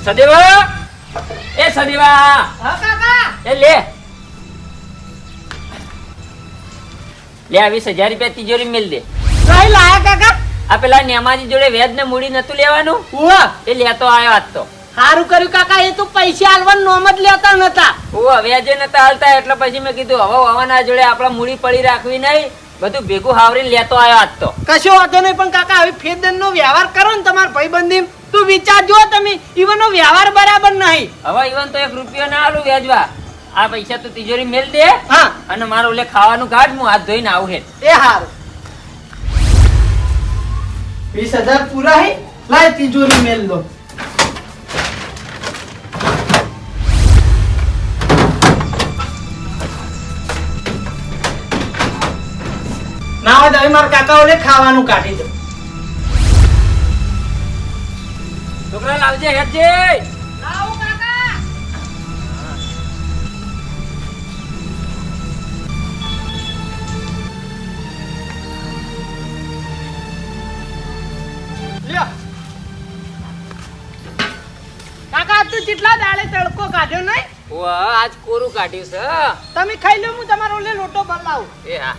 સદેવા એ સદેવા હા કાકા એ લે 20,000 રૂપિયા તિજોરી મેલ દે. કઈ લાયા કાકા? આ પેલા નેમાજી જોડે વેદ ને મૂડી નતું લેવાનું એ લેતો આવ્યો આજ તો. સારું કર્યું કાકા, એ તો પૈસા આલવાનું નોમ જ લેતા નતા. વ્યાજે નતા હાલતા એટલે પછી મેં કીધું હવે હવાના જોડે આપડા મૂડી પડી રાખવી નહીં, બધું ભેગું હાવરીને લેતો આવ્યો આજ તો. કશો વાંધો નહીં, પણ કાકા હવે ફેદન નો વ્યવહાર કરો ને તમારા ભાઈબંધી. તું વિચારજો તમે, ઈવન નો વ્યવહાર બરાબર નહીં. હવે ઈવન તો 1 રૂપિયો ના આલું વ્યાજવા. આ પૈસા તું તિજોરી મેલ દે. હા, અને મારું ઓલે ખાવાનું કાઢ, હું હાથ ધોઈને આવું હે. એ હારું. 20,000 પૂરા હે, લાય તિજોરી મેલ દો. ના હોય તો હવે મારા કાકાઓને ખાવાનું કાઢી દો. છોકરા લાવજે હેડજે. લાવો કાકા. લ્યો કાકા, તું કેટલા દાડે તડકો કાઢ્યો નહીં? આજ કોરું કાઢ્યું છે. તમે ખાઈ લો, હું તમારો ઓલે લોટો બદલાવું. એ હા.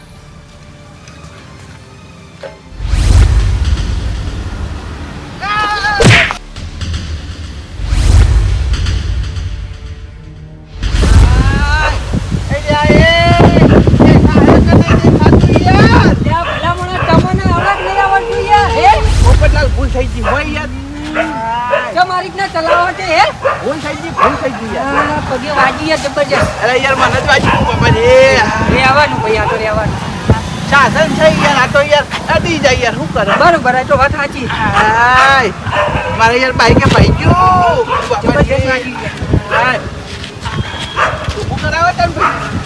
બરોબર, તો વાત સાચી. મારે યાર બાઈકે ભાઈ ગયું.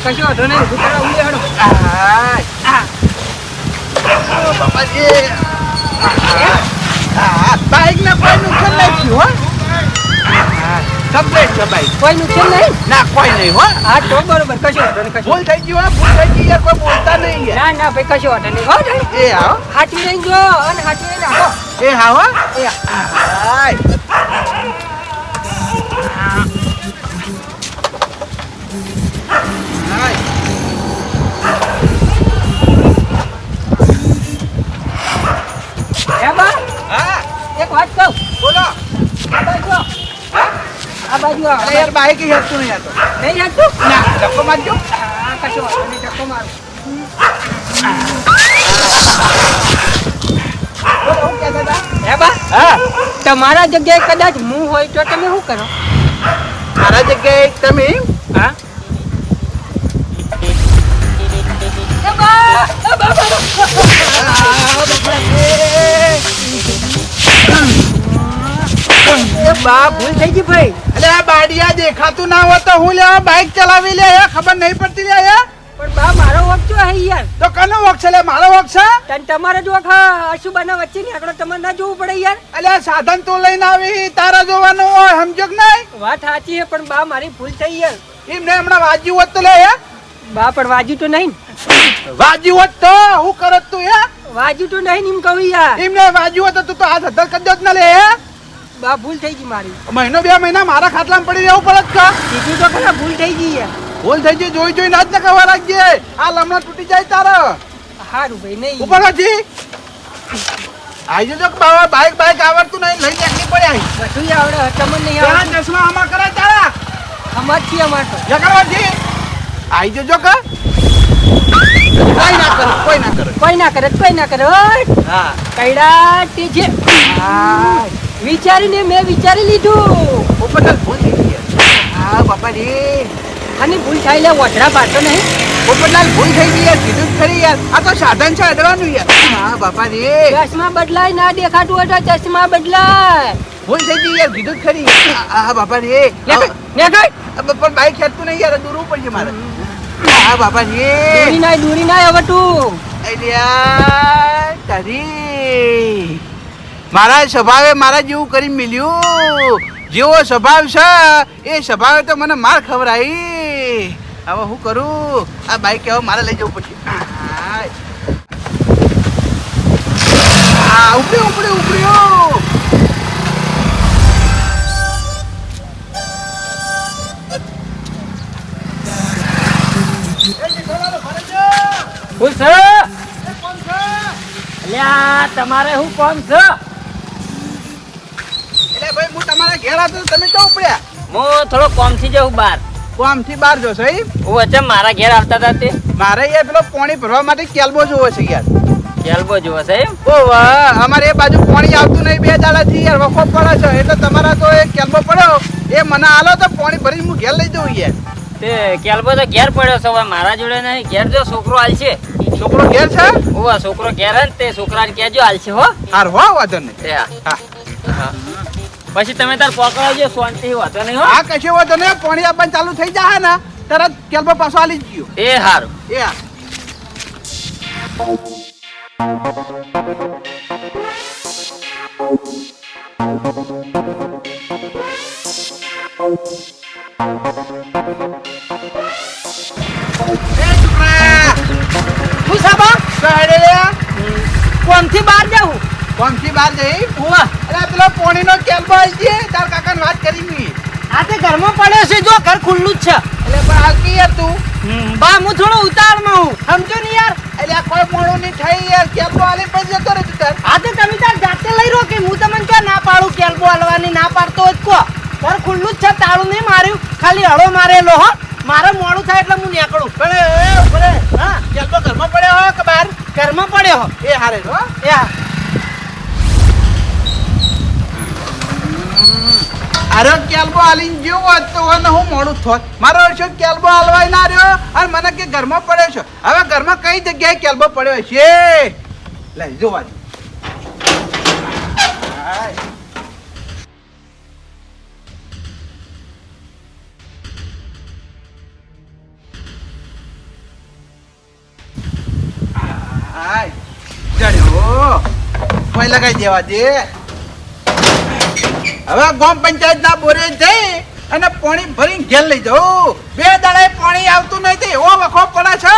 કશો વાંધો નહીં, બાઈક ને કોઈ નુકસાન નહીં થયું. કમ્પ્લીટ છે બાઈક. કોઈ નુકસાન નહીં ના, કોઈ નહીં હો. હા તો બરોબર, કશો વાંધો નહીં. ભૂલ થઈ ગયું, ભૂલ થઈ ગઈ યાર, કોઈ બોલતા નહીં યાર. ના ના ભાઈ, કશો વાંધો નહીં. હો ભાઈ, એ આવો. હાથી લઈને જો અને હાથી લઈને આવો. એ હા હો. એ હાય. એક વાત કહું, બોલો. આ બાજુ આવો. આ બાજુ આવો. અરે યાર બાઈક હેરતું નહીં આ તો. નહીં હાથું? ના, ધક્કો મારજો. હા, કશો વાંધો નહીં, ધક્કો મારો. બોલો, હું કહેતા હતા? હે બા? હા, તમારા જગ્યાએ કદાચ હું હોય તો તમે શું કરો? મારા જગ્યાએ તમે. હા, એ બા, એ બા, એ બા, ભૂલ થઈ ગઈ ભાઈ. અરે આ બાડિયા દેખાતું ના હોય તો હું લેવા બાઈક ચલાવી લે, ખબર નહીં પડતી લે યાર. પણ બા, મારો વોક જો હે યાર. તો કનો વોક છે લે? મારો વોક છે. તન તમારે જો અશુબાના વચ્ચે ની આગળ તમારે ના જોવું પડે યાર. અલે આ સાધન તું લઈને આવી, તારા જોવાનું હોય, સમજો કે નહીં? વાત સાચી છે, પણ બા મારી ભૂલ થઈ યાર. એમને હમણાં વાજ્યું હોત તો લે યાર. બા પણ વાજુ તો નહીં. વાજ્યું હોત તો હું કરત તું યાર? વાજુ તો નહીં એમ કહું યાર. એમને વાજ્યું હોત તો તું તો હાથ હદ્દર કરી દો જ ના લે યાર. બા ભૂલ થઈ ગઈ મારી. મહિનો 2 મહિના મારા ખાટલામાં પડી રહેવું પડત કા? કીધું તો ખરા, ભૂલ થઈ ગઈ યાર. ભૂલ થઈ ગઈ, જોઈ જોઈને જ ને કહેવા રાખજે. આ લમણા તૂટી જાય તારા. હારું ભાઈ, નહીં ઉપર હજી આઈ જો બાવા, બાઈક બાઈક આવડતું નહીં, લઈ નીકળી પડ્યા. બધું આવડે, તમને નહીં ત્યાં આવડે. ચશ્મા આમાં કરે તારા. અમાર છીએ અમાર તો. જગરવાજી આઈ જજો કા. કોઈ ના કરે, કોઈ ના કરે. કોઈ ના કરે, કોઈ ના કરે. ઓય, હા, કઈડા તે છે. વિચારીને મેં વિચારી લીધું. ઉપર તો ભૂલ થઈ ગઈ. હા બાપા રે, અને ભૂલ થાય લે, વઢડા પાડતો નહીં. પોપટલાલ ભૂલ થઈ ગઈ યાર, કીધું જ ખરી યાર. આ તો સાધન છે અડવાનું યાર. હા બાપા રે, ચશ્મા બદલાય, ના દેખાતું હોય તો ચશ્મા બદલાય. ભૂલ થઈ ગઈ યાર, કીધું જ ખરી. હા બાપા રે, પણ બાઈક ખેંચતું નહીં યાર, દૂરવું પડશે મારે. હા બાપા રે, દૂરી ના હવે તું. અલ્યા તારી, મારા સ્વભાવે મારા જેવું કરી મિલ્યું. જેવો સ્વભાવ છે એ સ્વભાવે તો મને માર ખવડાવી. હવે હું કરું? આ બાઈક હવે મારે લઈ જવું પડશે. ઉપડ્યો ઉપડ્યો ઉપડ્યો. અલ્યા તમારે શું કોમ છે? એટલે ભાઈ હું તમારા ઘેર હતો તમે તો ઉપડ્યા હું થોડો કોમથી જઉં બહાર. કોમથી બહાર જોશો એમ? હું વચ્ચે મારા ઘેર આવતા હતા તે મારે યાર પેલો પાણી ભરવા માટે કેલ્બો જોવો છે યાર. કેલ્બો જોવો છે એમ? ઓ વાહ, અમારે એ બાજુ પાણી આવતું નહીં 2 દાડાથી યાર, વખો પડે છે એટલે તમારા તો એક કેલ્બો પડ્યો એ મને આલો તો પાણી ભરીને હું ઘેર લઈ જઉં યાર. તે કેલ્બો તો ઘેર પડ્યો છે, હવે મારા જોડે નહીં. ઘેર જો છોકરો આલશે. છોકરો ઘેર છે? ઓવા છોકરો ઘેર હે ને તે છોકરાને કહેજો આલશે હો. હાર હો, વાંધો નહીં. તે હા. હા હા. પછી તમે તાર પકડાવજો, શાંતિ વાંધો નહીં હો. હા, કશો વાંધો નહીં. પાણી આપવાનું ચાલુ થઈ જાય ને તરત કેલ્બો પાછો આલી જ ગયો. એ હારું. એ હા. હું સાબા સાડે લે કોમથી બહાર જાઉં. કોમથી બહાર જઈ. ઓવા અરે પેલો પાણીનો કેલ્બો આવી છે, તાર કાકાને વાત કરી મી. આ તે ઘરમાં પડ્યો છે, જો ઘર ખુલ્લું જ છે. એટલે પણ હાલ કી યાર તું? બા હું થોડો ઉતાવળમાં હું, સમજો ને યાર. એટલે આ કોઈ મોડું નહીં થાય યાર, કેલ્બો આલી પછી જતો રહે તું તાર. આ તે તમે તાર જાતે લઈ રહો કે હું તમને ક્યાં ના પાડું? કેલ્બો હલવાની ના પાડતો હોય તો કહો. ઘર ખુલ્લું જ છે, તાળું નહીં માર્યું, ખાલી હળો મારેલો હો. મારે મોડું થાય એટલે હું નીકળું. પણ હા, કેલ્બો ઘરમાં પડ્યો હોય કે બહાર? ઘરમાં પડ્યો હો. એ હારે હો. એ હા. અરે કેલ્બો આલીને જેવો હોત તો મને હું મોડું થોત. મારો વર્ષો કેલ્બો હલવાઈ ના રહ્યો અને મને કે ઘરમાં પડ્યો છે. હવે ઘરમાં કઈ જગ્યાએ કેલ્બો પડ્યો છે? લઈ જોવા દે. ચડ્યો કોઈ લગાઈ દેવા દે. હવે ગામ પંચાયત ના બોરે જઈ અને પાણી ભરીને ઘેર લઈ જાઉં. 2 દાડે પાણી આવતું નહીં તો એવો વખો પડે છે.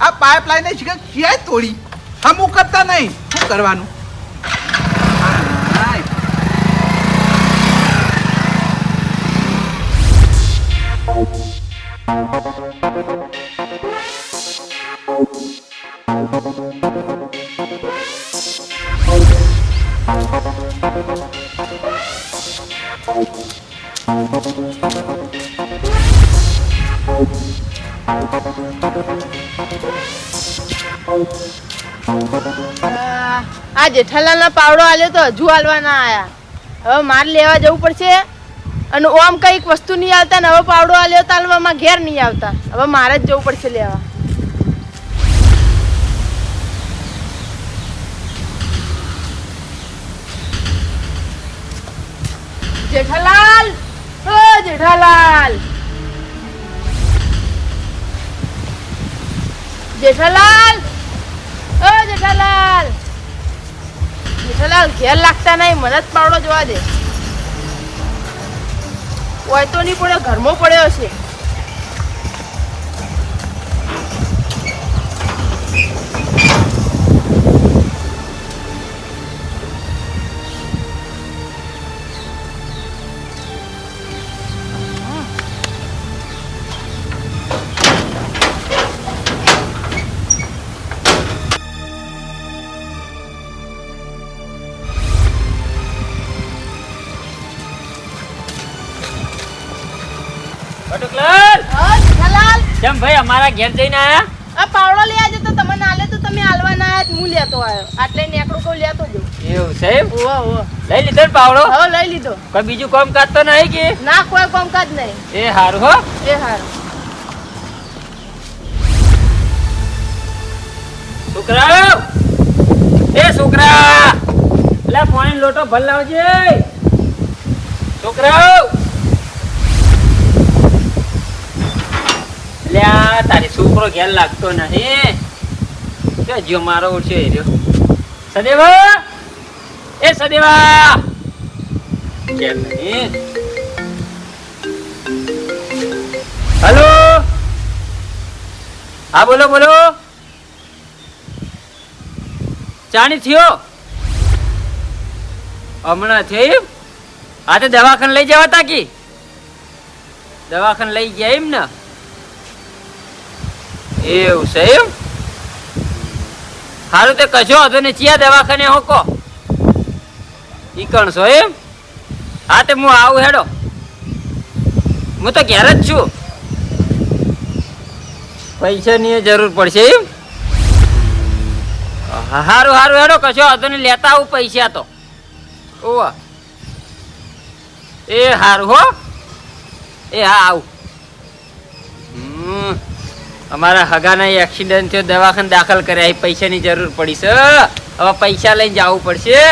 આ પાઇપલાઇન ક્યાંય તોડી હમું કરતા નહીં. શું કરવાનું? આ જેઠાલાલનો પાવડો આલ્યો તો હજુ આલવા ના આયા. હવે માર લેવા જવું પડશે. અને ઓમ કઈક વસ્તુ નહીં આવતા ને હવે પાવડો આલ્યો તો આલવામાં ઘેર નહીં આવતા. હવે મારે જ જવું પડશે લેવા. જેઠાલાલ, ઓ જેઠાલાલ, જેઠાલાલ, ઓ જેઠાલાલ. જેઠાલાલ ઘેર લાગતા નહીં, મને જ પાવડો જોવા દે. હોય તો નહીં પડ્યો, ઘરમાં પડ્યો છે. બટુકલાલ, હા જેઠાલાલ, કેમ ભાઈ અમારા ઘેર જઈને આયા? આ પાવડો લઈ આવજો તો તમને આલે તો તમે આલવા ના આયા, હું લેતો આવ્યો. આટલે નેકડું કહું લેતો જો. એવું છે એમ? ઓવા ઓવા, લઈ લીધો ને પાવડો? હવે લઈ લીધો. કોઈ બીજું કામ કાજ તો નહીં કે? ના કોઈ કામકાજ નહીં. એ હારું હો. એ હારું. છોકરાઓ, એ છોકરા, લે પાણી લોટો ભર લાવજે. છોકરાઓ, લ્યા તારી છોકરો ઘેર લાગતો નહીં. જો મારો ઓછો એ રહ્યો. સદેવા, એ સદેવા, ઘેર નહીં. હલો, હા બોલો બોલો. ચાણી થયો હમણાં થયું? હા તો દવાખાને લઈ જવા તા કી? દવાખાને લઈ ગયા એમ ને? એવું છે એમ? સારું તે કશો હતો ને ચિયા દવાખાને હોકો ઈ કણ છો એમ? હા તે હું આવું હેડો, હું તો ઘેર જ છું. પૈસાની જરૂર પડશે એમ? હારું હારું હેડો કશો હતો ને લેતા આવું પૈસા તો. ઓવા એ હારું હો, એ હા આવું. અમારા હગાના એક્સિડન્ટ થયો, દવાખાને દાખલ કર્યા, પૈસાની જરૂર પડી છે. હવે પૈસા લઈને જવું પડશે.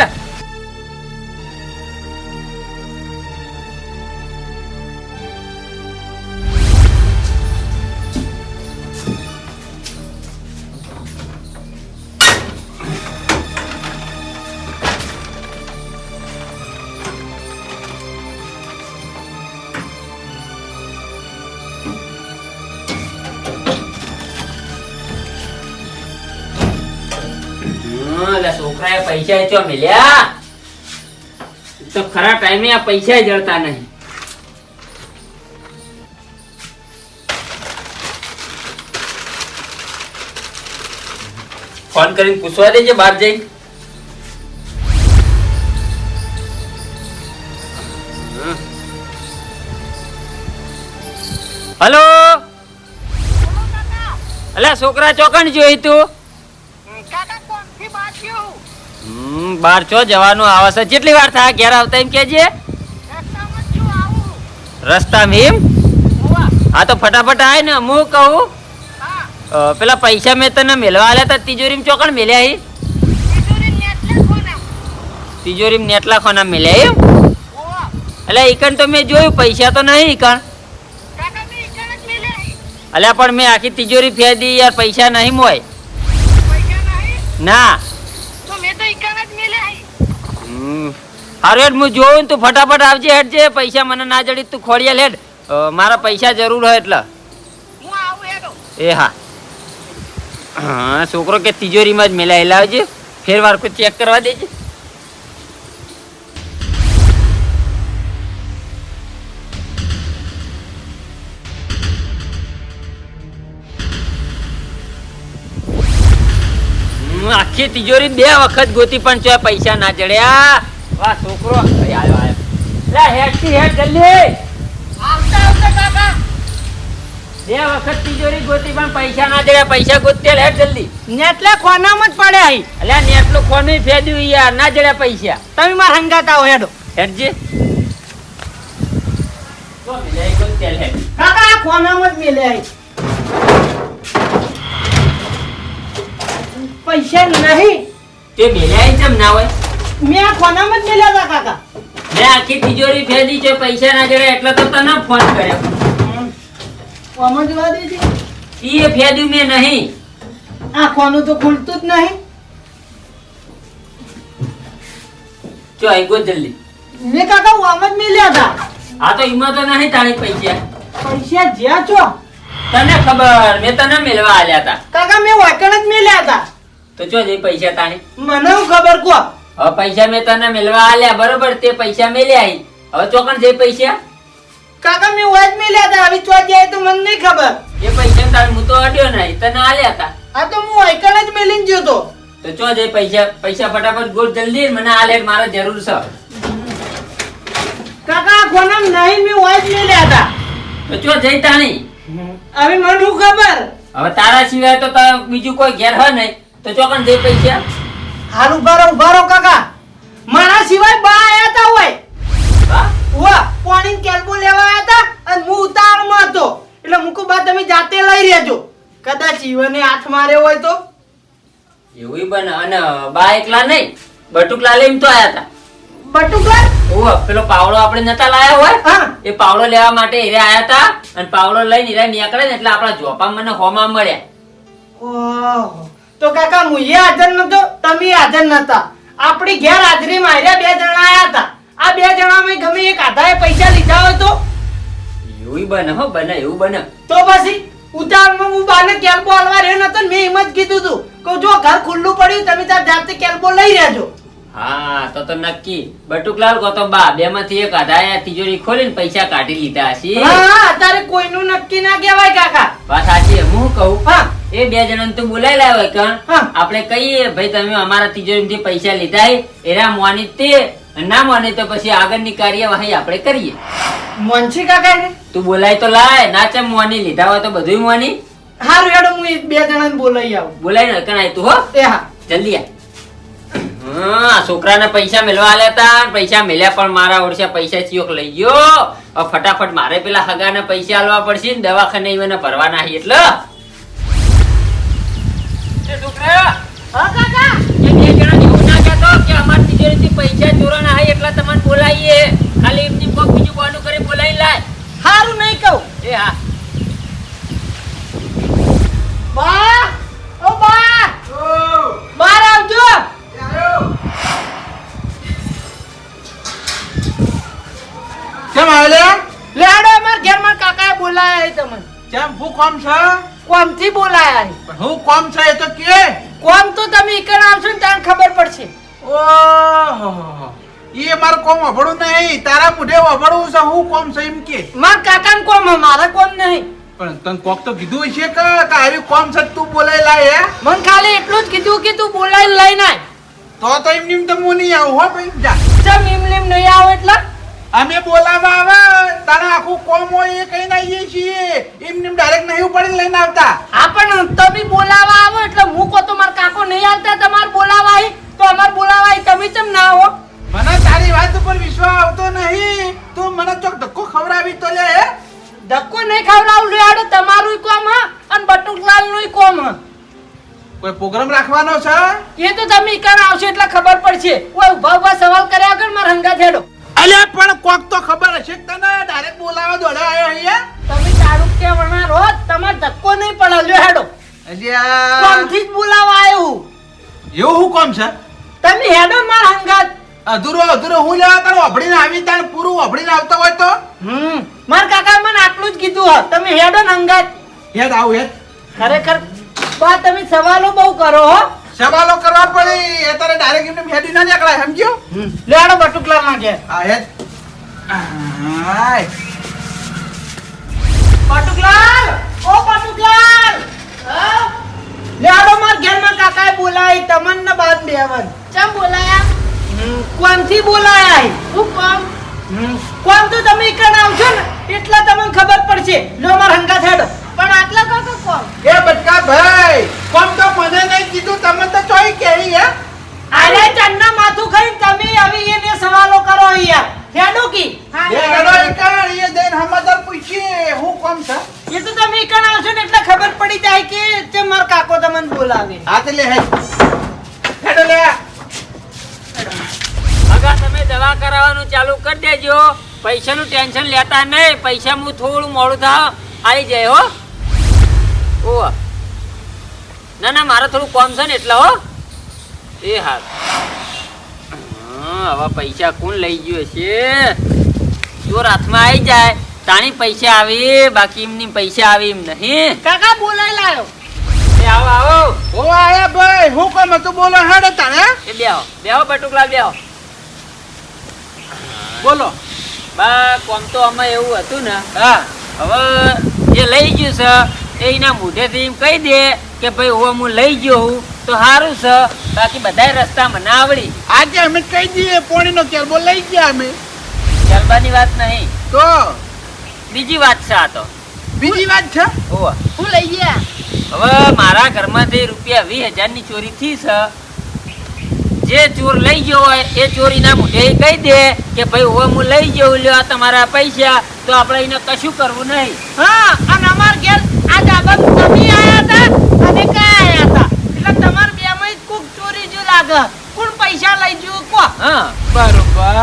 છોકરાએ પૈસા ચો મિલ્યા તો ખરા ટાઈમે આ પૈસા જળતા નહીં. ફોન કરીને પૂછવા દેજે બહાર જઈ. હલો અલ્યા છોકરા ચોકણ જોઈ તું? બાર ચો જવાનું આવે છે? કેટલી વાર થાય ઘેર આવતા એમ કેજે. રસ્તામાં એમ? હા તો ફટાફટ આય ને. હું કહું પેલા પૈસા મેં તને મેળવા આલ્યા તા તિજોરીમાં ચોકણ મેલ્યા હી? તિજોરીમાં નેટલા ખોના મેલ્યા એમ? એટલે ઈકણ તો મેં જોયું, પૈસા તો નહીં ઈકણ. અલ્યા પણ મેં આખી તિજોરી ફેદી યાર, પૈસા નહીં મોય ના. હારું હેડ, હું જોઉં તું ફટાફટ આવજે. હેડ જે પૈસા મને ના જડી તું ખોડિયા હેડ, મારા પૈસા જરૂર હોય એટલે. એ હા હા છોકરો કે તિજોરીમાં જ મેલા લાવજે, ફેર વાર કોઈ ચેક કરવા દેજે. આખી તિજોરી 2 વખત ગોતી પણ ચોય પૈસા ના જડ્યા. વાહ છોકરો આવ્યો આવ્યો. લે હેડ થી હેડ જલ્દી. આવતા આવતા કાકા 2 વખત તિજોરી ગોતી પણ પૈસા ના જડ્યા. પૈસા ગોતતે હેડ જલ્દી. નેટલે ખોનામાં જ પડ્યા અહીં. અલ્યા નેટલું ખોનું ફેદ્યું યાર, ના જડ્યા પૈસા. તમે માર હંગાત આવો હેડો. હેડજે. તો મિલાઈ ગોતતે હેડ. કાકા આ ખોનામાં જ મેલે અહીં. પૈસા નહીં તે મેલ્યા કેમ ના હોય? મેં આ ખોનામાં જ મેલ્યા હતા કાકા. મેં આખી તિજોરી ફેદી છે, પૈસા ના જડ્યા એટલે તો તને ફોન કર્યો. સમજવા દેજે. ઈ ફેદ્યું મેં નહીં. આ ખોનું તો ખુલતું જ નહીં. ચો આઈ ગો જલ્દી. મેં કાકા આમ જ મેલ્યા હતા. આ તો ઈમાં તો નહીં તાણી પૈસા. પૈસા જ્યાં છો તને ખબર, મેં તને મેલવા આલ્યા હતા. કાકા મેં વાકણ જ મેલ્યા હતા. તો ચો જઈ પૈસા તાણી. મને હું ખબર કો. હવે પૈસા મેં તને મેલવા આલ્યા બરોબર, તે પૈસા મેલ્યા આઈ. હવે ચોકણ જઈ પૈસા. કાકા મેં વાજ મેલ્યા હતા. આવી ચોટ જાય તો મને નહીં ખબર. એ પૈસા તાણ હું તો અડ્યો નહીં, તને આલ્યા હતા. આ તો હું વાકણ જ મેલીને ગયો તો. તો ચો જઈ પૈસા. પૈસા ફટાફટ ગોળ જલ્દી, મને આલે મારે જરૂર છે. કાકા આ ખોનામ નહીં, મેં વાજ મેલ્યા હતા. તો ચો જઈ તાણી. હવે મને હું ખબર. હવે તારા સિવાય તો બીજું કોઈ ઘેર હોય નહીં, તો ચોકણ જઈ પૈસા. હાલ ઉભા રહો કાકા. મારા સિવાય બા આયા હતા હોય. હા વાહ પાણી કેલ્બો લેવા આયા હતા અને હું ઉતાવળમાં હતો એટલે મુકુ બા તમે જાતે લઈ રહેજો. કદાચ ઈવને હાથ માર્યો હોય તો. એવું બને. અને બા એકલા નહીં, બટુકલા લઈને તો આયા હતા. બટુકલા ઓહ પેલો પાવડો આપણે નતા લાયા હોય, હા એ પાવડો લેવા માટે હીરે આયા હતા. અને પાવડો લઈને હીરા નીકળે ને એટલે આપણા જોપા મને હોમાં મળ્યા. ઓહો તો કાકા મુએ હાજર નતો, તમે હાજર નતા. આપણી ઘેર હાજરીમાં આર્યા 2 જણા આયા હતા. આ 2 જણામાં ગમે એક આધાએ પૈસા લીધા હોય તો એવું બને હો, બને એવું બને. તો પછી ઉતાવળમાં હું બાને કેલ્બો આલવા રહ્યો નતો ને મેં એમ જ કીધું તું કે જો ઘર ખુલ્લું પડ્યું તમે તાર જાતે કેલ્બો લઈ રહેજો. હા તો નક્કી બટુકલાલ ગોતો બા 2 માંથી એક આધાએ તિજોરી ખોલીને પૈસા કાઢી લીધા હશે. હા અત્યારે કોઈનું નક્કી ના કહેવાય કાકા. વાત સાચી. હું કહું હા એ બે જણાને તું બોલાઈ લાવે કણ હા. આપણે કહીએ ભાઈ તમે અમારા તિજોરીમાંથી પૈસા લીધા હે, એરા મોની તે ના મોને તો પછી આગળની કાર્યવાહી આપણે કરીએ. મોનસી કાકા ને તું બોલાય તો લાય, ના ચમ મોની લીધા હોય તો બધું મોની હારું હેડો હું એ બે જણાને બોલાઈ આવું. બોલાય ને કણાય તું હો એ હા જલ્દી આય. હા છોકરાને પૈસા મેળવા આલ્યા તા, પૈસા મેલ્યા પણ મારા ઓળશા પૈસા ચિયોક લઈ ગયો. હવે ફટાફટ મારે પેલા હગાને પૈસા આલવા પડશે ને દવાખાને એને ભરવાના છે એટલે. એ છોકરા, હા કાકા એ બે જણા એવું ના કહેતો કે અમારી તિજોરીથી પૈસા ચોરાના છે એટલે તમને બોલાવીએ. ખાલી એમની કોક બીજું બહાનું કરી બોલાવી લાય. હારું નહીં કહું. એ હા બા ઓ બા બહાર આવજો. કેમ આવેલા? લેડો અમાર ઘેર માં કાકાએ બોલાયા છે તમને. કેમ હું કોમ છે? કોમથી બોલાયા છે. પણ હું કોમ છે એ તો કે. કોમ તો તમે ઈકણ આવશો ને ત્યારે ખબર પડશે. ઓહો, એ માર કોમ વભળું નહીં, તારા મુઢે વભળું છે. હું કોમ છે એમ કે. માર કાકાને કોમ હે, મારે કોમ નહીં. પણ તને કોક તો કીધું હશે કે આવી કોમ છે તું બોલાઈ લાય હે? મને ખાલી એટલું જ કીધું કે તું બોલાવી લઈને આય. તો એમ તો હું નહીં આવું હો ભાઈ. જા ચમ ઈમ નહીં આવે એટલે અમે બોલાવા આવે તારા આખું કોમ હોય એ કઈ આવીએ છીએ. એમને ડાયરેક્ટ નહીં ઉપાડીને લઈને આવતા. હા પણ તમે બોલાવા આવો એટલે હું કહો તો મારા કાકો નહીં આવતા તમારે બોલાવા આવી તો અમારે બોલાવા આવી તમે ચમ ના આવો. મને તારી વાત ઉપર વિશ્વાસ આવતો નહીં. તું મને ચોક ધક્કો ખવડાવી તો લે હે? ધક્કો નહીં ખવડાવું લેડો તમારું કોમ હા અને બટુકલાલ નું કોમ હા. કોઈ પ્રોગ્રામ રાખવાનો છે? એ તો તમે ઈકણ આવશો એટલે ખબર પડશે. ઓય ઉભા ઉભા સવાલ કર્યા વગર મારા હંગા થેડો. અલ્યા પણ કોક તો ખબર હશે કે તને ડાયરેક્ટ બોલાવા દોડ્યો આવ્યો અહીંયા. તમે તારું કે વણા રહો તમારે ધક્કો નહીં પડે લ્યો હેડો. અલ્યા કોમથી જ બોલાવા આવ્યો. એવું હું કોમ છે? તમે હેડો મારા હંગાત. અધૂરો હું લેવા તારું અભડીને આવી તાણ પૂરું અભડીને આવતો હોય તો મારા કાકા મને આટલું જ કીધું હો તમે હેડો ને હંગાત. હેડ આવું હેડ. ખરેખર બા તમે સવાલો બહુ કરો હો. સવાલો કરવા પડી એ તારે ડાયરેક્ટ એમને હેડી ના નીકળાય સમજ્યો? લેડો બટુકલાલ ના ઘેર. હા હેડ. આય બટુકલાલ ઓ બટુકલાલ લેડો માર ઘેર માં કાકાએ બોલાય તમને બાદ બેવન. ચમ બોલાયા કોણથી બોલાય? હું કોમ કોણ તો તમે ઈકણ આવશો ને એટલે તમને ખબર પડશે. લો માર હંગાત હેડો. પણ આટલા કાકા કોમ એ બટકા ભાઈ કોમ તો મને નહીં કીધું તમે તો ચોઈ કેવી હે? અરે ચન્ના માથું ખાઈ તમે હવે એને સવાલો કરો અહીંયા. હેડો કી હા એ હેડો એકણ એ જઈને હમાદર પૂછીએ હું કોમ છે. એ તો તમે ઈકણ આવશો ને એટલે ખબર પડી જાય કે તે માર કાકો તમને બોલાવે. હા તે લે હેડ. હેડો લે. હગા તમે દવા કરાવવાનું ચાલુ કરી દેજો. પૈસાનું ટેન્શન લેતા નહીં. પૈસા હું થોડું મોડું થાવ આવી જાય હો. ઓ ના ના મારે થોડું કોમ છે ને એટલે હો. એ હાલ હવે પૈસા કોણ લઈ ગયો છે? ચોર હાથમાં આવી જાય તાણી પૈસા આવે, બાકી એમની પૈસા આવે એમ નહીં. કાકા બોલાય લાયો. એ આવો આવો ઓ આયા ભાઈ હું કોમ હતું બોલો હેડ તાણે. એ બેહો બેહો બટુકલાલ બેહો. બોલો. બા કોમ તો અમે એવું હતું ને હા હવે જે લઈ ગયું છે એ એના મોઢેથી એમ કહી દે કે ભાઈ હું લઈ ગયો હું તો સારું છે. બાકી બધાય રસ્તા મને આવડી. આજે અમે કહી દઈએ પોણીનો કેરબો લઈ ગયા અમે. ગરબાની વાત નહીં, તો બીજી વાત છે આ તો. બીજી વાત છે. ઓવા હું લઈ ગયા હવે મારા ઘરમાંથી રૂપિયા 20,000 ની ચોરી થઈ છે. જે ચોર લઈ ગયો હોય એ ચોરીના મોઢે કહી દે કે ભાઈ હું લઈ ગયો લ્યો તમારા પૈસા, તો આપણે એને કશું કરવું નહીં. હા અને અમાર ઘેર આ ડાબા તમે આયા હતા અને કા આયા હતા એટલે તમાર બેમાં જ કોક ચોરી જો લાગે. કોણ પૈસા લઈ ગયું કો? હા બરોબર.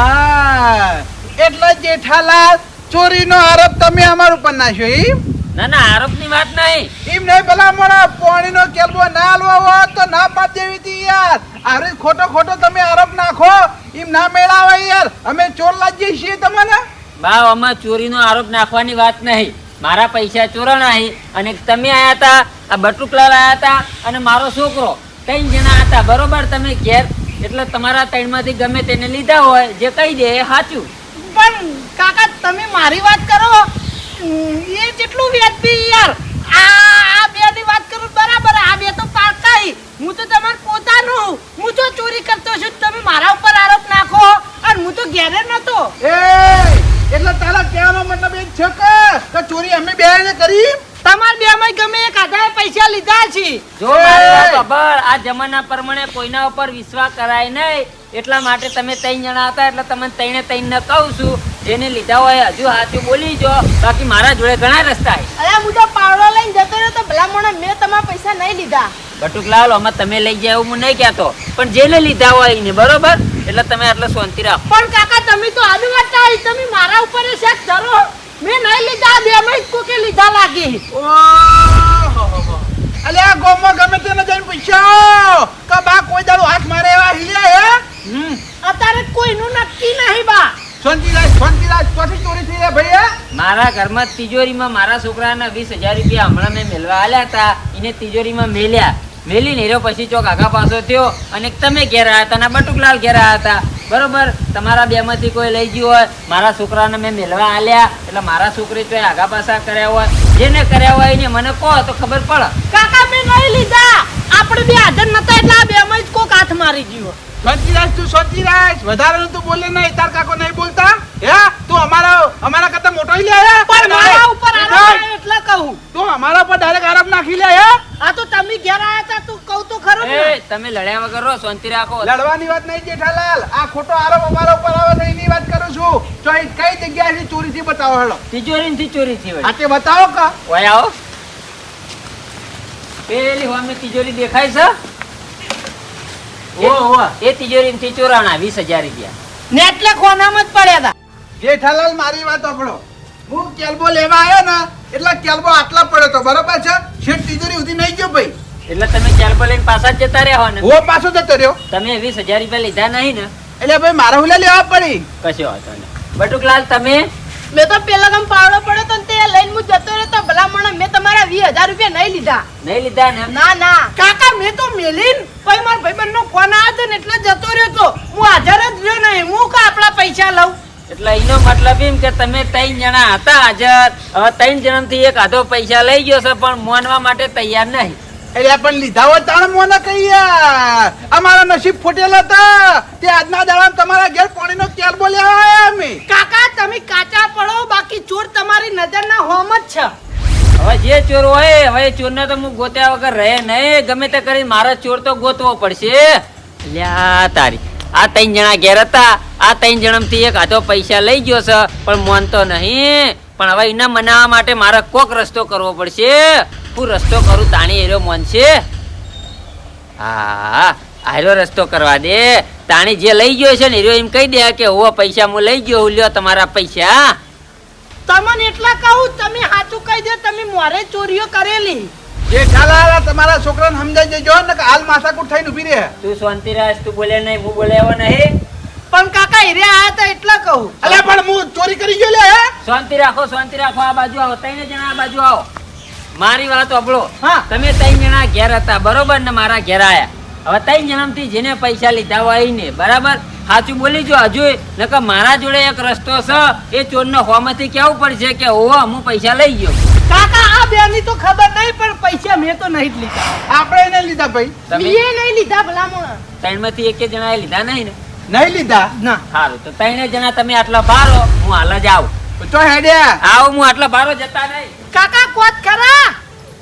એટલે જેઠાલાલ ચોરીનો આરોપ તમે અમાર ઉપર નાખ્યો એમ? ના ના આરોપની વાત નહીં. એમ નહીં પેલા મને પોણીનો કેરબો ના આલવો હોત તો ના પાડ દેવી હતી યાર. આરે ખોટો તમે આરોપ નાખો એમ ના મેળાવે યાર. અમે ચોર લાગીએ છીએ તમને. બા આમાં ચોરીનો આરોપ નાખવાની વાત નહીં. મારા પૈસા ચોરાણા છે અને તમે આયા હતા, આ બટુકલાલ આયા હતા અને મારો છોકરો 3 જણા હતા બરોબર. તમે ઘેર એટલે તમારા 3 માંથી ગમે તેને લીધા હોય જે કહી દે એ સાચું. પણ કાકા તમે મારી વાત કરો એ જેટલું વ્યાજબી યાર. આ બે ની વાત કરું બરાબર, આ બે તો પાકાઈ. હું તો તમાર પોતાનું, હું તો ચોરી કરતો છું, તમે મારા ઉપર આરોપ નાખો અને હું તો ઘેરે નતો. એ એટલે તારા કહેવાનો મતલબ એ છે કે ચોરી અમે બેને કરી? તમાર બે માં ગમે એક આધારે પૈસા લીધા છે. જો મારી વાત સાંભળ, આ જમાના પ્રમાણે કોઈના ઉપર વિશ્વાસ કરાય નહીં, એટલા માટે તમે 3 જણા હતા એટલે તમને 3 ને કહું છું, જેને લીધા હોય હજુ સાચું બોલી જો, બાકી મારા જોડે ઘણા રસ્તા છે. અરે હું તો પાવડો લઈને જતો રહ્યો તો ભલા મોણા મેં તમારા પૈસા નહીં લીધા. બટુકલાલ, આમાં તમે લઈ જાય એવું હું નહીં કહેતો, પણ જેને લીધા હોય એને બરોબર, એટલે તમે આટલો શાંતિ રાખો. પણ કાકા તમે તો આનું વાત તમે મારા ઉપર શેક ધરો. મેં નહીં લીધા, બે માં કોકે લીધા લાગી. ઓહો અલે આ ગોમમાં ગમે તેને જઈને પૂછ્યો કે બા કોઈ દાડો હાથ મારે એવા હિલ્યા હે? અત્યારે કોઈનું નક્કી નહીં બા. શાંતિરાજ ચોથી ચોરી થઈ રે ભાઈ? મારા ઘરમાં તિજોરીમાં મારા છોકરાના 20,000 રૂપિયા હમણાં મેં મેળવા આલ્યા હતા, એને તિજોરીમાં મેલી નેર્યો, પછી ચોક આગા પાછો થયો અને તમે ઘેર આવ્યા હતા અને બટુકલાલ ઘેર આવ્યા હતા, બરોબર. તમારા બે માંથી કોઈ લઈ ગયું હોય, મારા છોકરાને મેં મેળવા આલ્યા, એટલે મારા છોકરી તો આગા પાછા કર્યા હોય, જેને કર્યા હોય એને મને કહો તો ખબર પડે. કાકા મેં નહીં લીધા, આપણે બે હાજર નતા એટલે આ બે માં જ કોક હાથ મારી ગયો. શાંતિરાજ વધારે તું બોલે નહીં, તાર કાકો નહીં બોલતા હે? તું અમારા કરતા મોટો ઈ લે હે? પણ મારા ઉપર આરોપ આવ્યો એટલે કહું. તું અમારા પર ડાયરેક્ટ આરોપ નાખી લે હે? આ તો તમે ઘેર આયા હતા, તું કહું તો ખરો ને. એ તમે લડ્યા વગર રહો, શાંતિ રાખો. લડવાની વાત નહીં જેઠાલાલ, આ ખોટો આરોપ અમારા ઉપર આવે છે એની વાત કરું છું. તો એ કઈ જગ્યાએથી ચોરીથી બતાવો હેડો. તિજોરીથી ચોરી થઈ આ વળી. તે બતાવો કા? ઓય આવો. પેલી હોમે તિજોરી દેખાય છે? એ તિજોરીથી ચોરાણા 20,000 રૂપિયા. ને એટલે ખોનામાં જ પડ્યા હતા. જેઠાલાલ મારી વાત સાંભળો, હું કેલ્બો લેવા આવ્યો ને એટલે કેલ્બો આટલા પડ્યો તો બરોબર છે, છેક તિજોરી સુધી નહીં ગયો ભાઈ. એટલે તમે ચાલકો લઈને પાછા જ જતા રહ્યા હો ને? હું પાછો જતો રહ્યો. તમે 20,000 રૂપિયા લીધા નહીં ને? એટલે ભાઈ મારા હુલા લેવા પડી. કશો વાંધો નહીં. બટુકલાલ, તમે મેં તો પેલા ગમ પાવડો પડ્યો તો ને તે લઈને હું જતો રહ્યો તો ભલા મોણા મેં તમારા 20,000 રૂપિયા નહીં લીધા. નહીં લીધા ને? ના કાકા મેં તો મેલીન પછી મારા ભાઈબંધનો ફોન આવ્યો હતો ને એટલે જતો રહ્યો તો. હું હાજર જ રહ્યો નહીં, હું કા આપણા પૈસા લઉં. એટલે એનો મતલબ એમ કે તમે 3 જણા હતા હાજર, હવે 3 જણામાંથી એક આધો પૈસા લઈ ગયો છે પણ માનવા માટે તૈયાર નહીં. એટલે પણ લીધા હોય તાણ મોને કહી યાર, અમારા નસીબ ફૂટેલા હતા તે આજના દાડા તમારા ઘેર પાણીનો કેલ્બો લેવા આવ્યા અમે. કાકા તમે કાચા પડો, બાકી ચોર તમારી નજરના હોમ જ છે. હવે જે ચોર હોય, હવે ચોરને તો હું ગોત્યા વગર રહે નહીં, ગમે તે કરી મારા ચોર તો ગોતવો પડશે. લ્યા તારી, આ 3 જણા ઘેર હતા, આ 3 જણામાંથી એક આધો પૈસા લઈ ગયો છે પણ માનતો નહીં. પણ હવે એને મનાવવા માટે મારે કોક રસ્તો કરવો પડશે. હું રસ્તો કરું તાણી એરો માનશે. હા, આયરો રસ્તો કરવા દે. તાણી જે લઈ ગયો છે ને એરો એમ કહી દે કે હું પૈસા હું લઈ ગયો, હું લ્યો તમારા પૈસા. તમને એટલા કહું, તમે સાચું કહી દો, તમે મોરે ચોરીઓ કરેલી. જેઠાલાલ તમારા છોકરાને સમજાઈ દેજો ને કે હાલ માથાકૂટ થઈને ઊભી રહે. તું શાંતિ રાખ, તું બોલે નહીં, હું બોલે એવો નહીં. પણ કાકા હીરે આયા હતા એટલે કહું. અલ્યા પણ હું ચોરી કરી ગયો લે હે? શાંતિ રાખો, શાંતિ રાખો. આ બાજુ આવો, 3 જણા આ બાજુ આવો. મારી વાત સાંભળો. હા. તમે 3 જણા ઘેર હતા બરોબર ને, મારા ઘેર આયા. હવે 3 જણામાંથી જેને પૈસા લીધા હોય એને બરાબર સાચું બોલી જો. હજુ નકર મારા જોડે એક રસ્તો છે, એ ચોરને હોમાંથી કેવું પડશે કે ઓહો હું પૈસા લઈ ગયો. કાકા આ બેની તો ખબર નહીં, પણ પૈસા મેં તો નહીં જ લીધા. આપણે એને લીધા ભાઈ? તમે મેં નહીં લીધા ભલા મોણા. 3 માંથી એક જણાએ લીધા નહીં ને? નહીં લીધા. ના સારું, તો 3 જણા તમે આટલા બારો, હું હાલ જ આવું. તો હેડ્યા આવો, હું આટલા બારો જતા નહીં. કાકા કોત ખરા.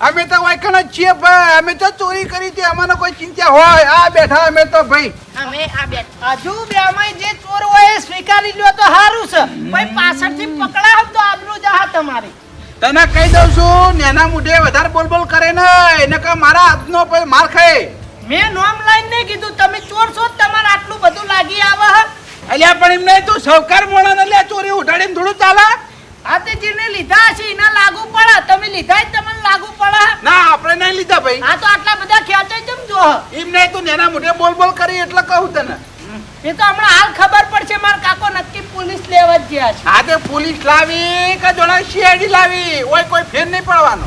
અમે તો વાયકણ જ છીએ ભાઈ, અમે તો ચોરી કરી હતી, અમને કોઈ ચિંતા હોય? આ બેઠા અમે તો ભાઈ. અમે આ બે હજુ બેમાં જે ચોર હોય એ સ્વીકારી લ્યો તો સારું છે. ભાઈ પાછળથી પકડાવ તો આબરૂ જહા તમારી. તને કહી દઉં છું, નેના મુઢે વધારે બોલ કરે ને એને કે મારા હાથનો પછી માર ખાય. મેં નોમ લાઈન નહીં કીધું, તમે ચોર છો તમારે આટલું બધું લાગી આવે હે. અલ્યા પણ એમ નહીં, તું સૌકાર મોણા ને લે ચોરી ઉઠાડીને થોડું ચાલે? આ તે જેને લીધા છે એના લાગુ પડે, તમે લીધા જ તમને લાગુ પડે. ના આપણે નહીં લીધા ભાઈ. આ તો આટલા બધા ખેંચાઈ જમ જો. એમ નહીં, તું નેના મુઢે બોલ કરી એટલે કહું તને. એ તો હમણાં હાલ ખબર પડશે. મારા કાકો નક્કી પોલીસ લેવા જ ગયા છે. આ તે પોલીસ લાવી કે જોડા સીઆઈડી લાવી, ઓય કોઈ ફેર નહીં પડવાનો.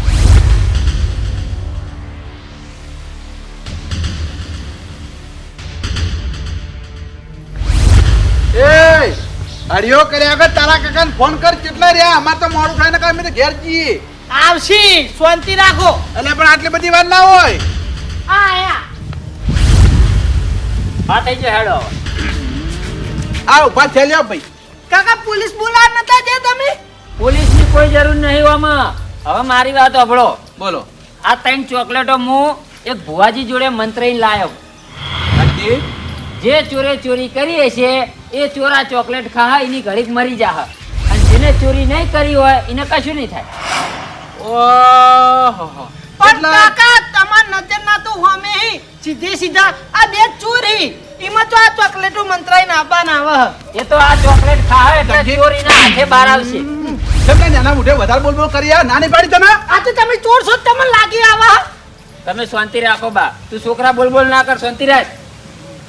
એ હરિયો કર્યા આગળ તારા કાકાને ફોન કર, કેટલા રહ્યા? અમાર તો મોડું થાય ને કે અમે તો ઘેર જઈએ. આવશી શાંતિ રાખો. એટલે પણ આટલી બધી વાર ના હોય. આ આયા. હા થઈ જાય હેડો. આ ઉભા છે લ્યો ભાઈ. કાકા પોલીસ બોલાવ નતા જે તમે? પોલીસની કોઈ જરૂર નહીં આમાં. હવે મારી વાત સાંભળો. બોલો. આ 3 ચોકલેટો હું એક ભુવાજી જોડે મંત્રાઈને લાયો. બાકી જે ચોરે ચોરી કરી હશે એ ચોરા ચોકલેટ ખા એની ઘડીક મરી જા. અને જેને ચોરી નહીં કરી હોય એને કશું નહીં થાય. ઓહો. પણ કાકા તમાર નજર ના તો હોમે હી સીધે સીધા આ બે ચોરી એમાં તો આ ચોકલેટો મંત્રાઈને આવવાના આવે. એ તો આ ચોકલેટ ખા એટલે સમજી? ચોરીના હાથે બહાર આવશે. તમને નાના મોઢે વધારે બોલ બોલ કરી નાની પાડી તમે. આ તો તમે ચોર છો તમને લાગી આવા. તમે શાંતિ રાખો બા. તું છોકરા બોલ બોલ ના કર, શાંતિ રાખ.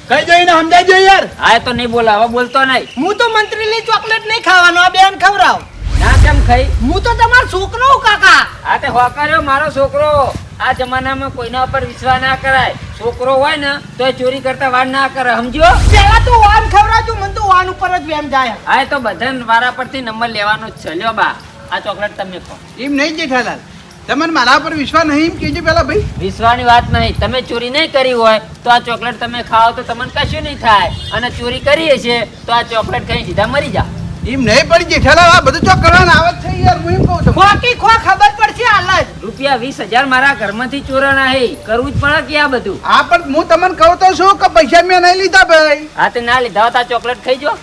કઈ જોઈને સમજાઈ જો યાર. હા એ તો નહીં બોલા, હવે બોલતો નહીં. હું તો મંત્રીની ચોકલેટ નહીં ખાવાનો આ બેન ખવડાવ. ના કેમ ખાઈ? હું તો તમારો છોકરો હું કાકા. આ તે હોકાર્યો મારો છોકરો. આ જમાનામાં કોઈના ઉપર વિશ્વાસ ના કરાય. છોકરો હોય ને તો એ ચોરી કરતા વાર ના કરે, સમજો? પેલા તો વાન ખવડાવજો મને તો વાન ઉપર જ વેમ જાય. હા એ તો બધાને વારા પરથી નંબર લેવાનો જ છે. લ્યો બા આ ચોકલેટ તમે ખો. એમ નહીં જેઠાલાલ, તમને મારા પર વિશ્વાસ નહીં એમ કહેજો પેલા ભાઈ. વિશ્વાની વાત નહીં. તમે ચોરી નહીં કરી હોય તો આ ચોકલેટ તમે ખાઓ તો તમને કશું નહીં થાય. અને ચોરી કરી હશે તો આ ચોકલેટ ખાઈ સીધા મરી જા. એમ નહીં પડી જેઠાલાલ, આ બધું ચોક કરવાના આવે છે યાર. હું એમ કહું છું. ખોકી ખો ખબર પડશે હાલ જ. રૂપિયા 20,000 મારા ઘરમાંથી ચોરાના હે. કરવું જ પડે કે આ બધું? હા પણ હું તમને કહું તો શું કે પૈસા મેં નહીં લીધા ભાઈ. હા તે ના લીધા હોત આ ચોકલેટ ખાઈ જો.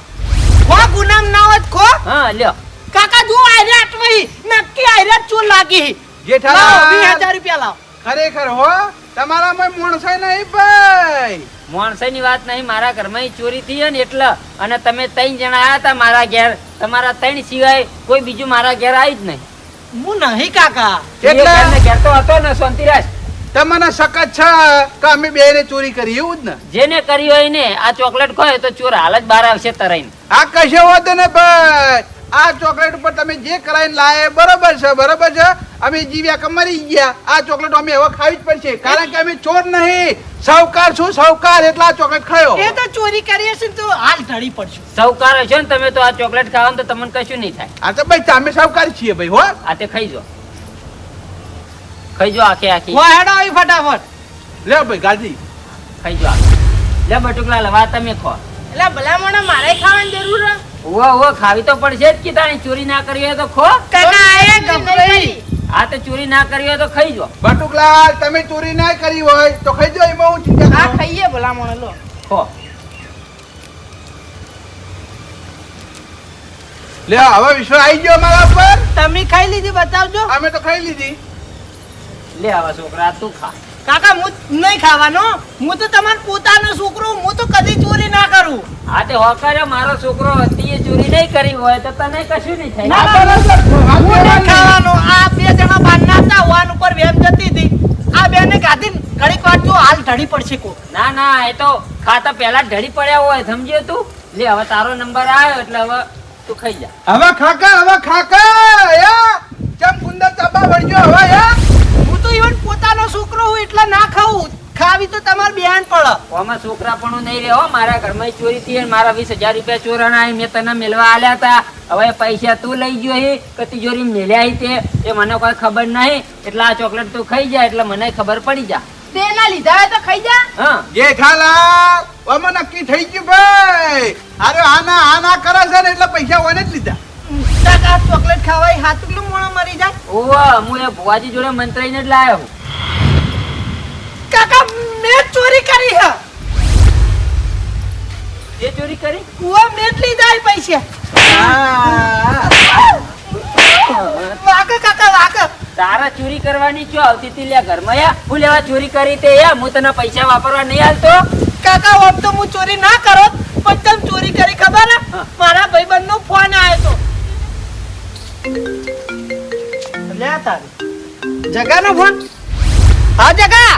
ખો ગુનામ ના હોત ખો. હા લ્યો. કાકા જો આયરે અટવાઈ નક્કી આયરે ચોર લાગી. લાવો જેઠાલાલ 20,000 રૂપિયા લાવો. ખરેખર હો તમારામાં માણસો નહીં ભાઈ. માણસાઈની વાત નહીં. મારા ઘરમાં ઈ ચોરી થઈ હે ને એટલે. અને તમે 3 જણા આયા હતા મારા ઘેર. તમારા 3 સિવાય કોઈ બીજું મારા ઘેર આવી જ નહીં. હું નહીં કાકા. એટલે? એ ઘરને ઘેર તો હતો ને શાંતિરાજ. તમને સખત છે કે અમે બેને ચોરી કરી એવું જ ને. જેને કરી હોય ને આ ચોકલેટ ખોય તો ચોર હાલ જ બહાર આવશે તરાઈને. આ કશો વાંધો ને ભાઈ. આ ચોકલેટ ઉપર તમે જે કરાઈને લાયા બરોબર છે, બરોબર છે. અમે જીવ્યા કે મરી ગયા. આ ચોકલેટ અમે હવે ખાવી જ પડશે કારણ કે અમે ચોર નહીં, સાહુકાર છું. સાહુકાર એટલે આ ચોકલેટ ખાયો. એ તો ચોરી કરી હશે ને તો હાલ ઢળી પડશું. સૌકાર હશો ને તમે તો આ ચોકલેટ ખાવા તો તમને કશું નહીં થાય. આ તો ભાઈ તમે સાહુકાર છીએ ભાઈ હો. આ તે ખાઈ જો. ખાઈ જો આખે આખી. હો હેડો આવી ફટાફટ. લે ભાઈ ગાજી ખાઈ જો આખી. લે બટુકલા લવા તમે ખો. એટલે ભલામણ મારે ખાવાની જરૂર હે? ઓ ખાવી તો પડશે જ કે તાણી ચોરી ના કરી હોય તો ખો. કાકા આયે ગભરાઈ. આ તો ચોરી ના કરી હોય તો ખાઈ જો. બટુકલાલ તમે ચોરી ના કરી હોય તો ખાઈ જો. એમાં હું ચિંતા આ કરું? ખાઈએ ભલામણ લો. ખો. લે હવે વિશ્વાસ આવી ગયો મારા ઉપર. તમે ખાઈ લીધી બતાવજો. અમે તો ખાઈ લીધી. લે આવા છોકરા તું ખા. કાકા હું નહીં ખાવાનો. હું તો તમારો પોતાનો છોકરો. હું તો કદી ચોરી ના કરું. આ તે હોકાર્યો મારો છોકરો હતી એ ચોરી નહીં કરી હોય તો તને કશું નહીં થાય. ના, હું નહીં ખાવાનો. આ બે જણા બારના હતા વાન ઉપર વેમ જતી હતી. આ બેને ગાધી ઘડીક વાર જો હાલ ઢળી પડશે કો. ના ના એ તો ખાતા પહેલા જ ઢળી પડ્યા હોય સમજ્યો તું. લે હવે તારો નંબર આવ્યો એટલે હવે તું ખાઈ જા. હવે ખાકા યા ચમ કુંદર ચાબા વળજો હવે યા. હું તો ઈવન પોતાનો છોકરો હું એટલે ના ખાઉં. ખાવી તો તમાર બેન પડે. આમાં છોકરા પણ નહીં રહે હો. મારા ઘરમાં ચોરી થઈ અને મારા 20,000 રૂપિયા ચોરાના એ મેં તને મેળવા આલ્યા હતા. હવે પૈસા તું લઈ ગયો હે કે તિજોરી મેલ્યા તે એ મને કોઈ ખબર નહીં. એટલે આ ચોકલેટ તું ખાઈ જા એટલે મને ખબર પડી જા. તે ના લીધા હોય તો ખાઈ જા. હા જેઠાલાલ અમે નક્કી થઈ ગયું ભાઈ. અરે આના કરે છે ને એટલે પૈસા ઓને જ લીધા. કાકા ચોકલેટ ખાવાય હાથ કેટલું મોણો મરી જાય. ઓવા હું એ ભુવાજી જોડે મંત્રાઈને જ લાયો હું. કાકા મેં ચોરી કરી હે. એ ચોરી કરી? ઓ મેં જ લીધા એ પૈસા. વાકે કાકા વાકે. તારા ચોરી કરવાની ચો આવતી હતી લ્યા ઘરમાં યા. હું લેવા ચોરી કરી તે યા. હું તને પૈસા વાપરવા નહીં આલતો. કાકા ઓમ તો હું ચોરી ના કરો પણ તમે ચોરી કરી ખબર હે? હા. મારા ભાઈબંધનો ફોન આવ્યો તો. લે તારી જગાનો ફોન. હા જગા.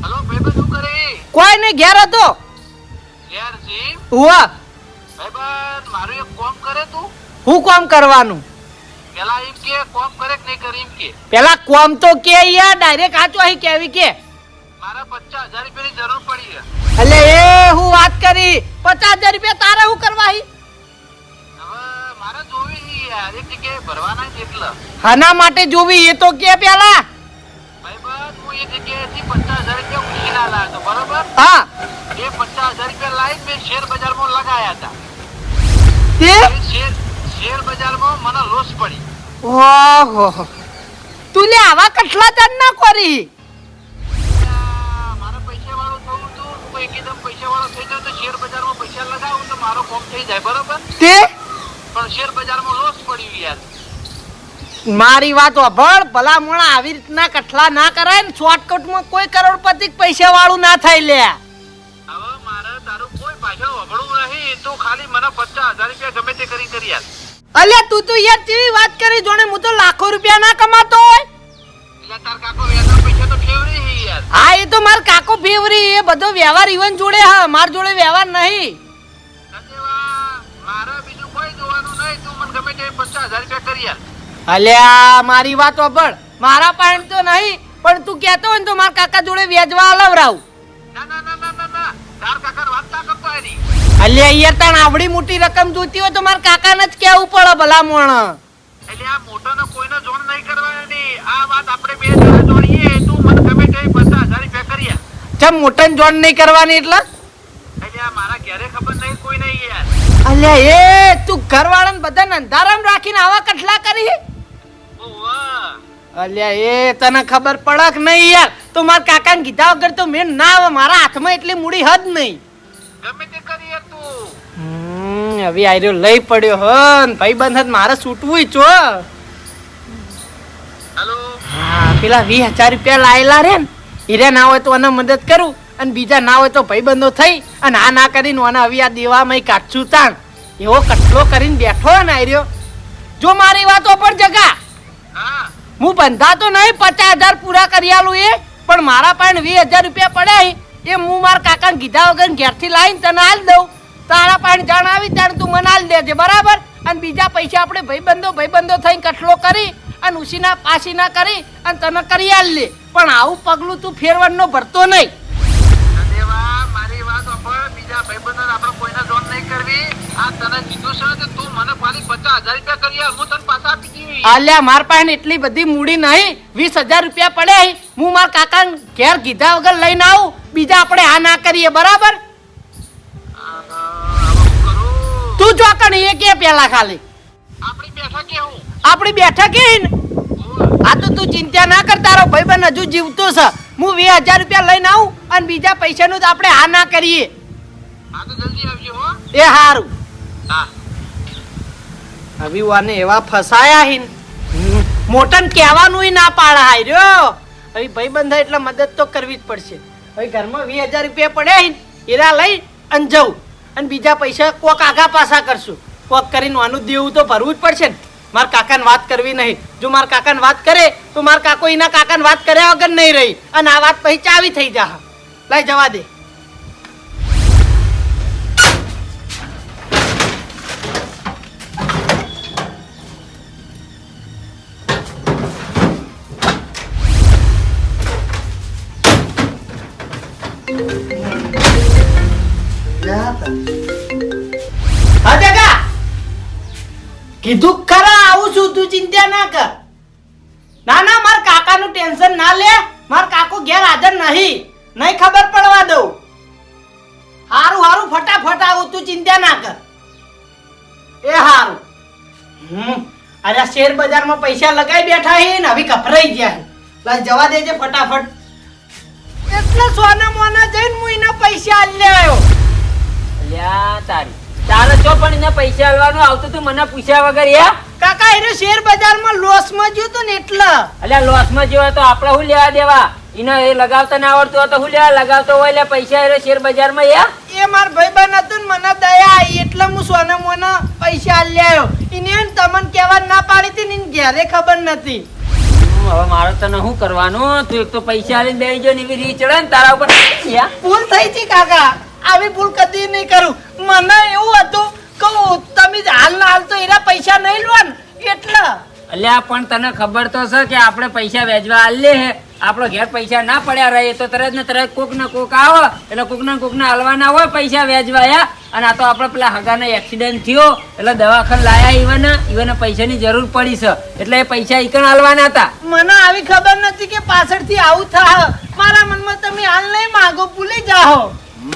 હેલો ભાઈબંધ શું કરે? કોઈ નહીં ઘેર હતો. યાર જી હુઆ ભાઈબંધ મારું એક કામ કરે તું. હું કામ કરવાનું. પેલા એમ કે કામ કરે કે નહીં કરે એમ કે. પેલા કોમ તો કે યાર ડાયરેક્ટ આચો અહીં કેવી કે. મારા 50,000 રૂપિયાની જરૂર પડી છે. એટલે એ હું વાત કરી 50,000 રૂપિયા તારે હું કરવા હી? હવે મારે જોવી છે યાર એક જગ્યાએ ભરવાના જ એટલે હાના માટે જોવી એ તો કે પેલા ભાઈબંધ હું એ જગ્યાએથી 50,000 રૂપિયા ઉછીના લાવ્યો હતો બરોબર હા એ 50,000 રૂપિયા લાવીને મેં શેર બજારમાં લગાયા હતા તે શેર બજારમાં મને લોસ પડી ઓહો તું લે આવા કટલા તન ના કરી મારા પૈસા વાળું થવું હતું હું એકદમ પૈસા વાળો થઈ જાઉં તો શેર બજારમાં પૈસા લગાવું તો મારો કોમ થઈ જાય બરોબર તે પણ શેર બજારમાં લોસ પડ્યું યાર મારી વાત વાપર ભલા મોણા આવી રીતના કઠલા ના કરાય ને શોર્ટકટમાં કોઈ કરોડપતિ પૈસા વાળું ના થાય લે હવે મારે તારું કોઈ પાછળ વગડવું નહીં તું ખાલી મને 50,000 રૂપિયા ગમે તે કરી યાર અલ્યા તું તો યાર કેવી વાત કરી જોણે હું તો લાખો રૂપિયા ના કમાતો હોય એટલે તાર કાકો વ્યાજના પૈસા તો ફેવરી હી યાર હા એ તો માર કાકો ફેવરી એ બધો વ્યવહાર ઈવન જોડે હા માર જોડે વ્યવહાર નહીં સંજયવા મારે બીજું કોઈ જોવાનું નહીં તું મને ગમે તે 50,000 રૂપિયા કરી યાર અલ્યા મારી વાત વાપર મારા પાસે તો નહીં પણ તું કહેતો હોય ને તો માર કાકા જોડે વ્યાજવા લવરાવું ના તાર કાકા વાત ના કરતો એની અલ્યા યાર તાણ આવડી મોટી રકમ જોઈતી હોય તો માર કાકાને જ કહેવું પડે ભલા મોણ એટલે આ મોટોનો કોઈનો જોણ નહીં કરવાની આ વાત આપણે બે જણા જોડીએ તું મને ગમે તે 50,000 રૂપિયા કરી યાર ચમ મોટન જોન નહીં કરવાની એટલે એટલે આ મારા ઘરે ખબર નહીં કોઈ નહીં યાર અલ્યા એ તું ઘરવાળાને બધાને અંધારામ રાખીને આવા કટલા કરી ઓવા અલ્યા એ તને ખબર પડે કે નહીં યાર તો મારા કાકાને કીધા વગર તો મેં ના આવે મારા હાથમાં એટલી મૂડી હદ નહીં ગમે તે કરી યાર તું હવે આર્યો લઈ પડ્યો હન ભાઈબંધ મારે છૂટવું છો હેલો હા પેલા 20,000 રૂપિયા લાયેલા રે ને હીરે ના હોય તો એને મદદ કરું અને બીજા ના હોય તો ભાઈબંધો થઈ અને આ ના કરીને અને હવે આ દેવામાં કાઢશું તાણ એવો કટલો કરીને બેઠો ને આર્યો જો મારી વાતો પર જગા હા હું બંધાતો નહીં 50,000 પૂરા કરી આલું એ પણ મારા પાસે 20,000 રૂપિયા પડ્યા એ હું મારા કાકાને કીધા વગર ઘેરથી લાવીને તને આલ દઉં તારા પાસે જાણ આવી ત્યારે તું મને આલ દેજે બરાબર અને બીજા પૈસા આપણે ભાઈબંધો થઈને કટલો કરી અને ઉસીના પાસીના કરી અને તને કરી આલ લે પણ આવું પગલું તું ફેરવાનો ભરતો નહીં સંજયવા મારી વાત સાંભળ બીજા ભાઈબંધોને આપણે કોઈને જોણ નહીં કરવી આ તને કીધું છે કે તું મને ખાલી 50,000 રૂપિયા કરી આલ હું તને પાછા આપી દઈશ આલ્યા માર પાસે એટલી બધી મૂડી નહીં 20,000 રૂપિયા પડ્યા હું મારા કાકાને ઘેર કીધા વગર લઈને આવું બીજા આપણે આ ના કરીએ બરાબર તું ચોકણ એ કે પેલા ખાલી આપણી બેઠા કેવું આપણી બેઠક એ ને આ તો તું ચિંતા ના કર તારો ભાઈબંધ હજુ જીવતો છે હું 20,000 રૂપિયા લઈને આવું અને બીજા પૈસાનું તો આપણે આ ના કરીએ હા તો જલ્દી આવજો હો એ હારું હા હવે વાને એવા ફસાયા હિન મોટન કહેવાનું ના પાડા હાર્યો હવે ભાઈબંધ એટલે મદદ તો કરવી જ પડશે હવે ઘરમાં 20,000 રૂપિયા પડ્યા હિન એરા લઈ અને જવું અને બીજા પૈસા કોક આગા પાછા કરશું કોક કરીને આનું દેવું તો ભરવું જ પડશે ને મારા કાકાને વાત કરવી નહીં જો મારા કાકાને વાત કરે તો મારા કાકો એના કાકાને વાત કર્યા વગર નહીં રહી અને આ વાત પછી ચાવી થઈ જા લઈ જવા દે હા કાકા કીધું ખરા આવું છું તું ચિંતા ના કર ના મારા કાકાનું ટેન્શન ના લે મારા કાકો ઘેર હાજર નહીં ખબર પડવા દઉં હારું ફટાફટ આવું તું ચિંતા ના કર એ હારું અરે શેર બજારમાં પૈસા લગાઈ બેઠા હે ને હવે કપરાઈ ગયા લાય જવા દેજે ફટાફટ એટલે સોના મોના જઈને હું એના પૈસા આલ્યા આવ્યો અલ્યા તારી તારે ચો પણ એને પૈસા આલવાનું આવતું તું મને પૂછ્યા વગર યા કાકા એને શેર બજારમાં લોસમાં જ્યો તો ને એટલે અલ્યા લોસમાં જેવા તો આપણે શું લેવા દેવા એને એ લગાવતા ના આવડતું હોય તો શું લેવા લગાવતો હોય એટલે પૈસા એ શેર બજારમાં યા એ માર ભાઈબંધ હતું ને મને દયા આવી એટલે હું સોના મોના પૈસા આલ્યા આવ્યો એને તમને કહેવા ના પાડી હતી ને એને ઘેરે ખબર નથી હવે મારે તને શું કરવાનું તું એક તો પૈસા આલીને બેસી જો ને એવી રીત ચડે ને તારા ઉપર યા ભૂલ થઈ છે કાકા આવી ભૂલ કદી નહીં કરું મને એવું હતું કે તમે હાલ તો એના પૈસા નહીં લો ને એટલે અલ્યા પણ તને ખબર તો છે કે આપણે પૈસા વેચવા આલે હે આપણો ઘેર પૈસા ના પડ્યા રહે તો તરત ને તરત કોક ને કોક આવે એટલે કોક ને હાલવાના હોય પૈસા વેચવા યા અને આ તો આપણે પેલા હગાનો એક્સિડન્ટ થયો એટલે દવાખાને લાયા ઈવન પૈસાની જરૂર પડી છે એટલે એ પૈસા ઈકણ આલવાના હતા. મને આવી ખબર નથી કે પાછળથી આવું થાય. મારા મનમાં તમે હાલ નહીં માગો, ભૂલી જાઓ.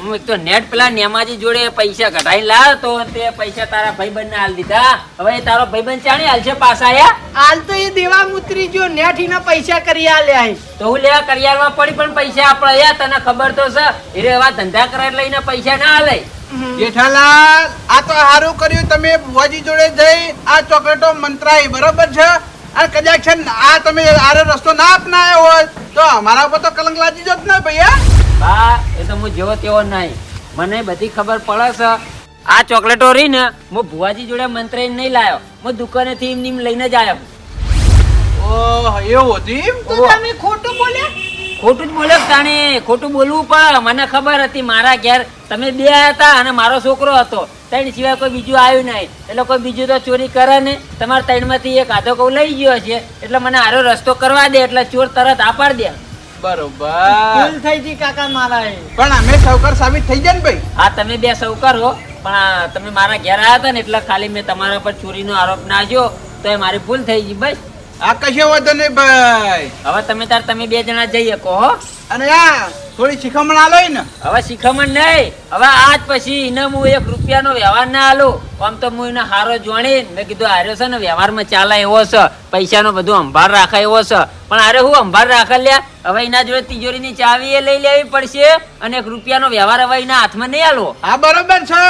હું તો નેટ પેલા નેમાજી જોડે પૈસા કઢાઈ લાવ્યો તો તે પૈસા તારા ભાઈબંધને આલ દીધા. હવે એ તારો ભાઈબંધ ચાણી હાલશે પાછા આયા હાલ તો એ દેવા મુતરી જો નેઠીના પૈસા કરી આલ્યા છે. તો હું લેવા કરિયારમાં પડી પણ પૈસા આપણે આયા તને ખબર તો છે એ એવા ધંધા કરે લઈને પૈસા ના આલે. જેઠાલાલ આ તો સારું કર્યું તમે ભુવાજી જોડે જઈ આ ચોકલેટો મંત્રાઈ બરોબર છે. અને કદાચ છે ને આ તમે આરો રસ્તો ના અપનાવ્યો હોય તો અમારા ઉપર તો કલંક લાગી જોત ને ભૈયા. હા એ તો હું જેવો તેવો નહીં, મને બધી ખબર પડે છે. આ ચોકલેટો રહી ને હું ભુવાજી જોડે મંત્રાઈને નહીં લાયો, હું દુકાનેથી એમ લઈને જ આવ્યો. ઓહ એવું હતું એમ? તો તમે ખોટું બોલ્યા. ખોટું જ બોલ્યો તાણે, ખોટું બોલવું પડે. મને ખબર હતી મારા ઘેર તમે બે આયા હતા અને મારો છોકરો હતો, ત્રણ સિવાય કોઈ બીજું આવ્યું નહીં. એટલે કોઈ બીજું તો ચોરી કરે ને, તમારા ત્રણમાંથી એક આધો કઉ લઈ ગયો છે એટલે મને આરો રસ્તો કરવા દે એટલે ચોર તરત આપાડ દે. બરોબર. ભૂલ થઈ ગઈ કાકા મારા. પણ અમે સાવકાર સાબિત થઈ જાય ને ભાઈ. હા તમે બે સૌકાર હો, પણ આ તમે મારા ઘેર આવ્યા હતા ને એટલે ખાલી મેં તમારા પર ચોરીનો આરોપ નાખ્યો તો એ મારી ભૂલ થઈ ગઈ. બસ આ કશો વાંધો નહીં ભાઈ. હવે તમે બે જણા જઈ શકો હો. અને આ થોડી શિખામણ આલો ને. હવે શીખમણ નહીં, હવે આજ પછી એને હું 1 રૂપિયાનો વ્યવહાર ના આલું. આમ તો હું એને હારો જોણી મેં કીધું આર્યો છે ને વ્યવહારમાં ચાલે એવો છે, પૈસાનો બધું અંભાર રાખે એવો છે. પણ અરે હું અંભાર રાખે લ્યા. હવે એના જોડે તિજોરીની ચાવી એ લઈ લેવી પડશે અને 1 રૂપિયાનો વ્યવહાર હવે એના હાથમાં નહીં આલવો. હા બરોબર છે.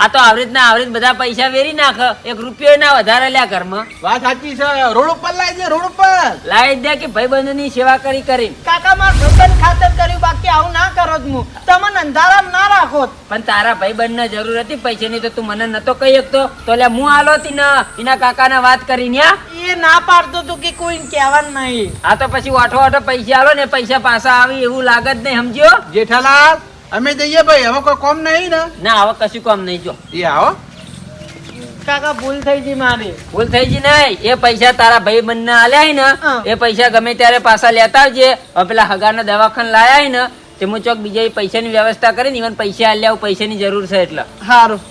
આ તો આવી રીત બધા પૈસા વેરી નાખે, 1 રૂપિયો ના વધારે લ્યા ઘરમાં. વાત સાચી છે. રોડ ઉપર લાવી દે, રોડ ઉપર લાવી દે કે ભાઈબંધની સેવા કરી. કાકા માર ભાઈબંધ ખાતર કર્યું, બાકી આવું ના કરો જ. હું તમને અંધારામાં ના રાખો. પણ તારા ભાઈબંધને જરૂર હતી પૈસાની તો તું મને નતો કહી શકતો. તો લે હું આલો તી ને એના કાકાને વાત કરીને એ ના પાડતો તો કે કોઈને કહેવાનું નહીં. આ તો પછી વાઠો પૈસા આલો ને પૈસા પાછા આવી એવું લાગે જ નહીં, સમજ્યો? જેઠાલાલ અમે જઈએ ભાઈ, હવે કોઈ કોમ નહીં ને. ના હવે કશું કામ નહીં. જો એ આવો. કાકા ભૂલ થઈ ગઈ મારી. ભૂલ થઈ ગઈ નહીં. એ પૈસા તારા ભાઈબંધને આલ્યા ને હા. એ પૈસા ગમે ત્યારે પાછા લેતા આવજે. હવે પેલા હગાના દવાખાને લાયા ને તે હું ચોક બીજા પૈસાની વ્યવસ્થા કરીને ઇવન પૈસા આલ્યા પૈસાની જરૂર છે એટલે સારું.